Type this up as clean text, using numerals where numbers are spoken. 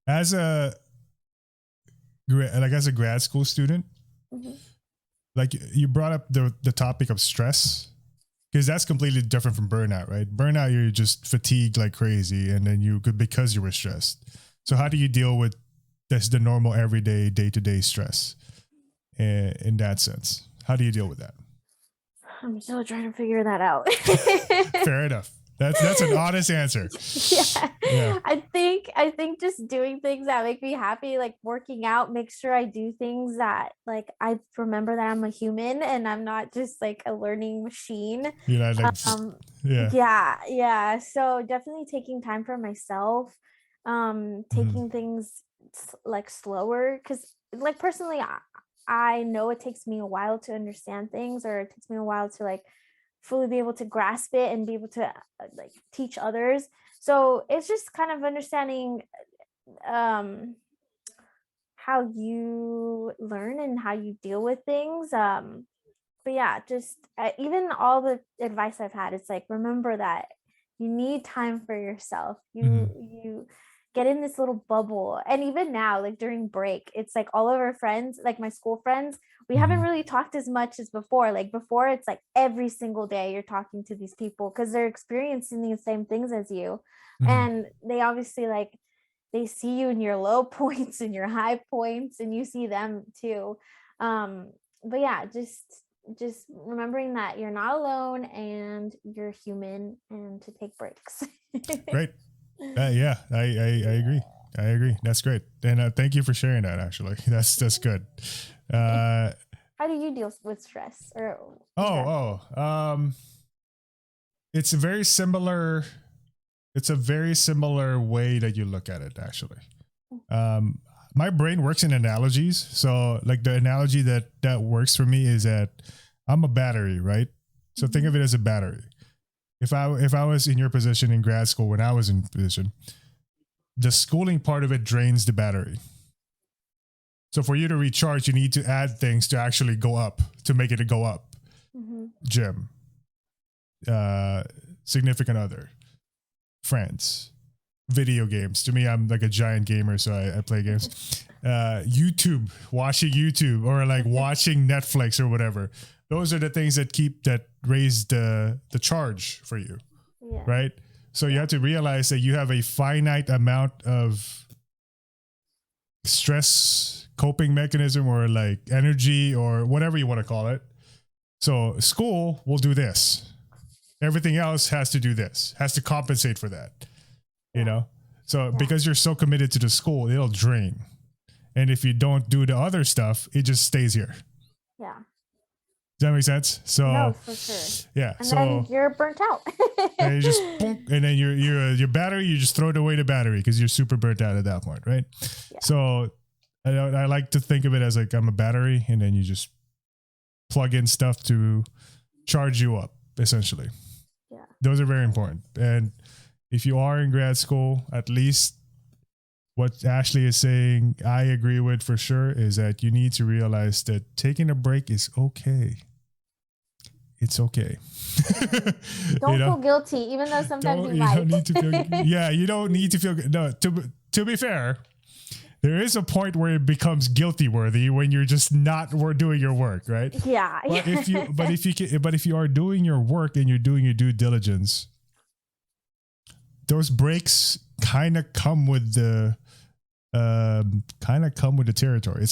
As a as a grad school student, Mm-hmm. like you brought up the topic of stress, because that's completely different from burnout, right? Burnout, you're just fatigued like crazy, and then you could, because you were stressed. So how do you deal with this, the normal everyday day-to-day stress in that sense? How do you deal with that? I'm still trying to figure that out. Fair enough. That's an honest answer. Yeah. Yeah. I think just doing things that make me happy, like working out, make sure I do things that like I remember that I'm a human and I'm not just like a learning machine. You know, like, Um yeah. yeah. So definitely taking time for myself, Mhm. taking things like slower because like personally I know it takes me a while to understand things or it takes me a while to like fully be able to grasp it and be able to like teach others. So it's just kind of understanding um how you learn and how you deal with things. But yeah, just even all the advice I've had, it's like remember that you need time for yourself. Mhm. You get in this little bubble, and even now, like during break, it's like all of our friends, like my school friends, we haven't Mhm. really talked as much as before. Like before, it's like every single day you're talking to these people because they're experiencing the same things as you, Mhm. and they obviously like they see you in your low points and your high points, and you see them too. But yeah, just remembering that you're not alone and you're human and to take breaks. Great. Yeah, I agree. I agree. That's great. And thank you for sharing that. Actually, that's good. Uh, How do you deal with stress or it's a very similar. It's a very similar way that you look at it. Actually, um, my brain works in analogies. So, like the analogy that works for me is that I'm a battery, right? So think of it as a battery. If I was in your position in grad school when I was in position, the schooling part of it drains the battery. So for you to recharge, you need to add things to actually go up, to make it go up. Mm-hmm. Gym, uh, significant other, friends, video games. To me, I'm like a giant gamer, so I play games. YouTube, watching YouTube, or like watching Netflix or whatever. Those are the things that raise the charge for you, Yeah. right? So you have to realize that you have a finite amount of stress coping mechanism or like energy or whatever you want to call it. So school will do this. Everything else has to do this, has to compensate for that, you know? So because you're so committed to the school, it'll drain. And if you don't do the other stuff, it just stays here. Yeah. Does that make sense? So No, for sure. yeah. And So then you're burnt out. and you just boom, and then your battery, you just throw it away the battery because you're super burnt out at that point, right? Yeah. So I like to think of it as like I'm a battery, and then you just plug in stuff to charge you up, essentially. Yeah. Those are very important. And if you are in grad school, at least what Ashley is saying, I agree with for sure, is that you need to realize that taking a break is okay. It's okay. Don't feel guilty, even though sometimes you might. Don't need to feel. Yeah, you don't need to feel. No, to be fair, there is a point where it becomes guilty worthy when you're just not doing your work, right? Yeah. But if you are doing your work and you're doing your due diligence, those breaks kind of come with the territory.